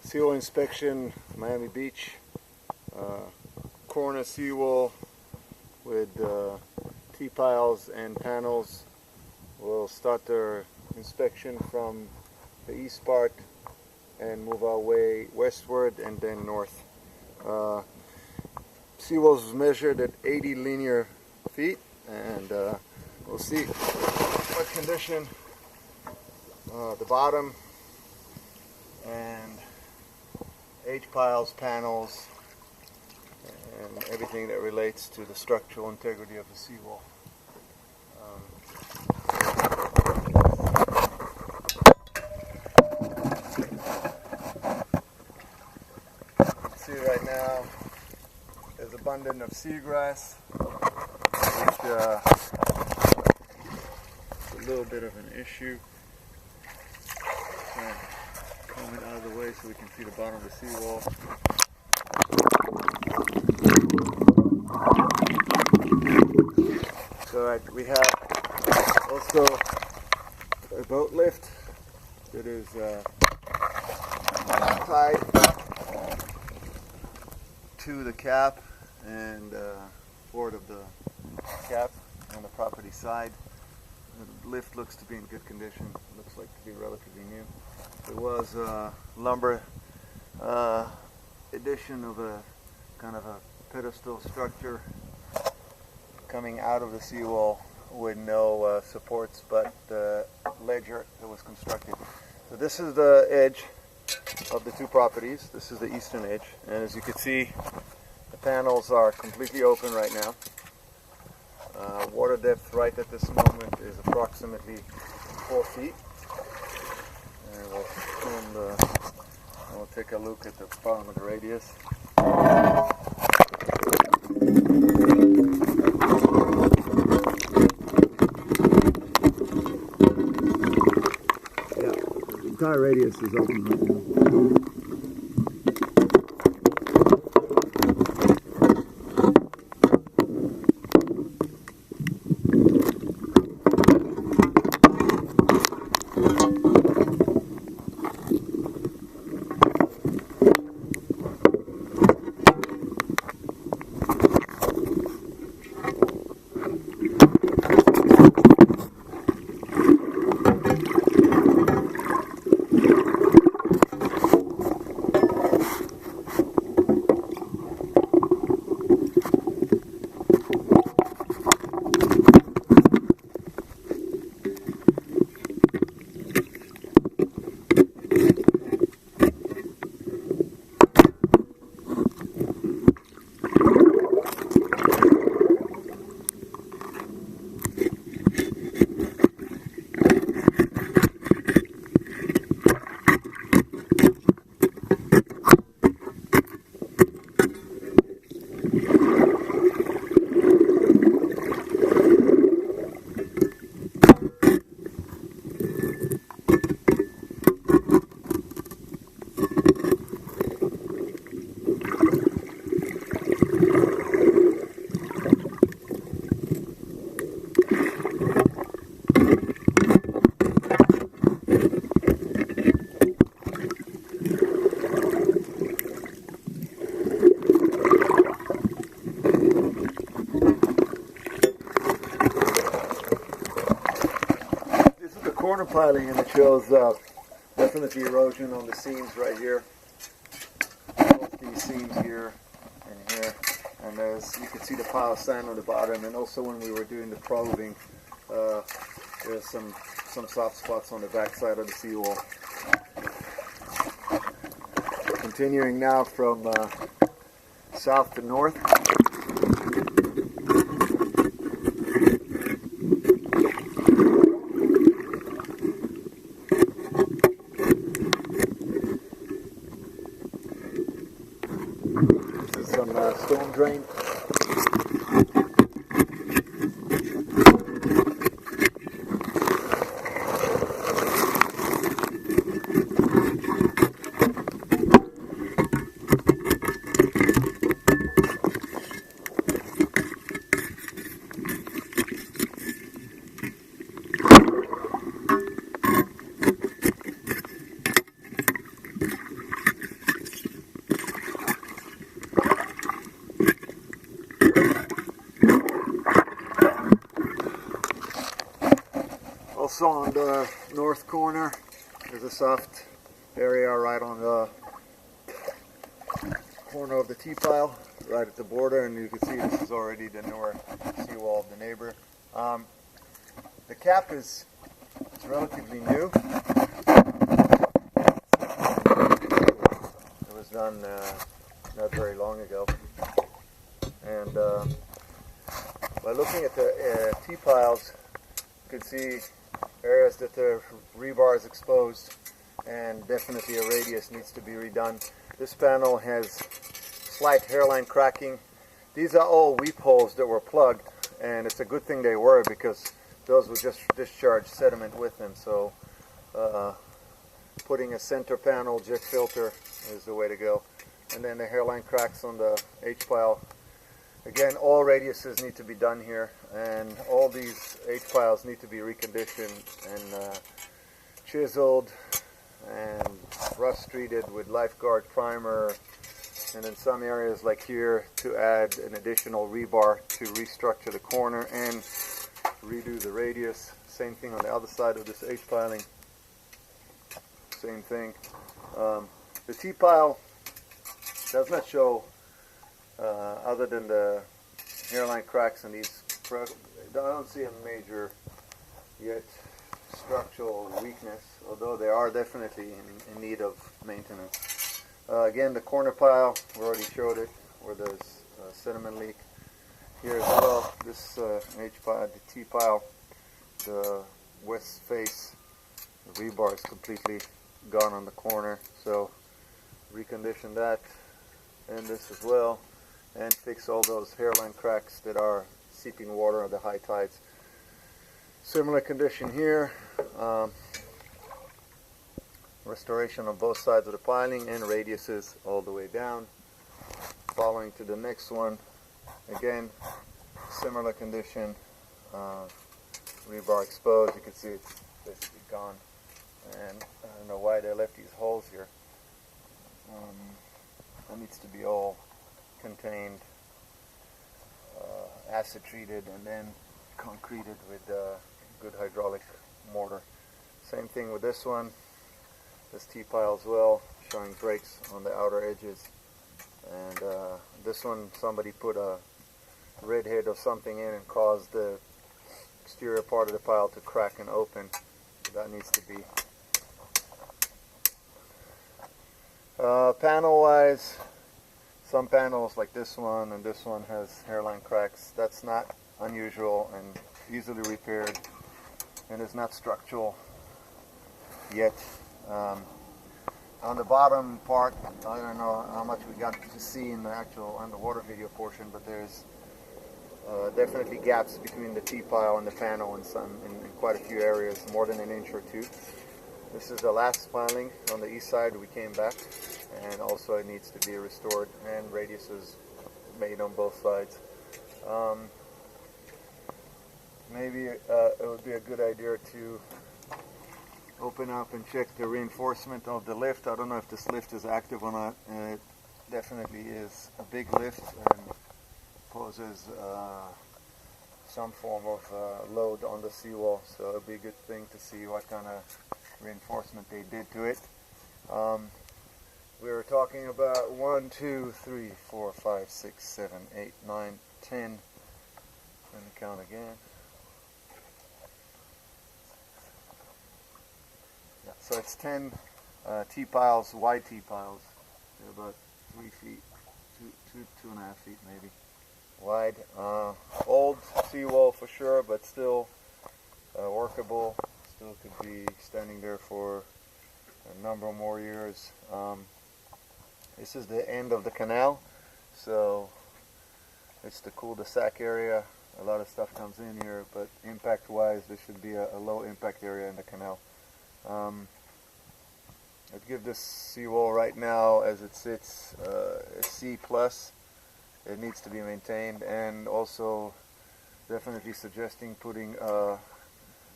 Seawall inspection, Miami Beach. Corner seawall with T-piles and panels. We'll start their inspection from the east part and move our way westward and then north. Seawall was measured at 80 linear feet, and we'll see what condition the bottom and H-piles, panels, and everything that relates to the structural integrity of the seawall. See right now there's abundance of seagrass, which is a little bit of an issue. Comb it out of the way so we can see the bottom of the seawall. So we have also a boat lift that is tied to the cap and board of the cap on the property side. The lift looks to be in good condition. Looks like to be relatively new. There was a lumber addition of a kind of a pedestal structure coming out of the seawall with no supports, but the ledger that was constructed. So this is the edge of the two properties. This is the eastern edge, and as you can see, the panels are completely open right now. Water depth right at this moment is approximately 4 feet. And we'll take a look at the bottom of the radius. Yeah, the entire radius is open right now. Corner piling, and it shows definitely erosion on the seams right here. Both these seams here and here, and as you can see the pile of sand on the bottom, and also when we were doing the probing, there's some soft spots on the back side of the seawall. Continuing now from south to north. This is some storm drain. Also on the north corner, there's a soft area right on the corner of the T-pile, right at the border, and you can see this is already the newer seawall of the neighbor. The cap is relatively new. It was done not very long ago. And by looking at the T-piles, you can see areas that the rebar is exposed, and definitely a radius needs to be redone. This panel has slight hairline cracking. These are all weep holes that were plugged, and it's a good thing they were, because those would just discharge sediment with them. So putting a center panel jet filter is the way to go. And then the hairline cracks on the H-pile. Again, all radiuses need to be done here, and all these H-piles need to be reconditioned and chiseled and rust treated with lifeguard primer, and in some areas like here to add an additional rebar to restructure the corner and redo the radius. Same thing on the other side of this H-piling. Same thing. The T-pile does not show, other than the hairline cracks and these, I don't see a major yet structural weakness, although they are definitely in need of maintenance. Again, the corner pile, we already showed it, where there's a sediment leak. Here as well, this H-pile, the T-pile, the west face, the rebar is completely gone on the corner, so recondition that and this as well, and fix all those hairline cracks that are seeping water at the high tides. Similar condition here. Restoration on both sides of the piling and radiuses all the way down. Following to the next one, again similar condition, rebar exposed. You can see it's basically gone, and I don't know why they left these holes here. That needs to be all contained, acid treated, and then concreted with good hydraulic mortar. Same thing with this one, this T-pile as well, showing breaks on the outer edges. And this one, somebody put a red head or something in and caused the exterior part of the pile to crack and open. That needs to be. Panel wise, some panels like this one and this one has hairline cracks. That's not unusual and easily repaired, and is not structural yet. On the bottom part, I don't know how much we got to see in the actual underwater video portion, but there's definitely gaps between the T-pile and the panel in quite a few areas, more than an inch or two. This is the last piling on the east side. We came back, and also it needs to be restored, and radiuses made on both sides. Maybe it would be a good idea to open up and check the reinforcement of the lift. I don't know if this lift is active or not. It definitely is a big lift and poses some form of load on the seawall, so it would be a good thing to see what kind of reinforcement they did to it. We were talking about 1, 2, 3, 4, 5, 6, 7, 8, 9, 10. Let me count again. Yeah, so it's 10 T-piles, wide T-piles. They're about 3 feet, 2.5 feet maybe wide. Old seawall for sure, but still workable. Still could be standing there for a number more years. This is the end of the canal, so it's the cul-de-sac area. A lot of stuff comes in here, but impact-wise, there should be a low impact area in the canal. I'd give this seawall right now, as it sits, a C+. It needs to be maintained, and also definitely suggesting putting a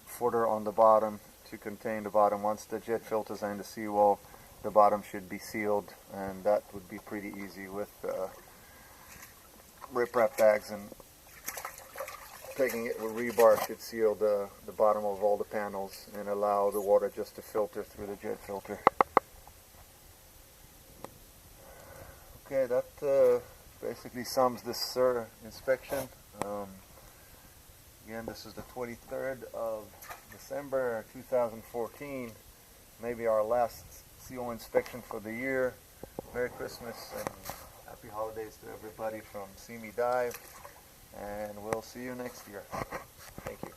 footer on the bottom to contain the bottom. Once the jet filters are in the seawall, the bottom should be sealed, and that would be pretty easy with riprap bags and pegging it with rebar should seal the bottom of all the panels and allow the water just to filter through the jet filter. Okay, that basically sums this inspection. Again, this is the 23rd of December 2014, maybe our last Seawall inspection for the year. Merry Christmas and happy holidays to everybody from Me Dive, and we'll see you next year. Thank you.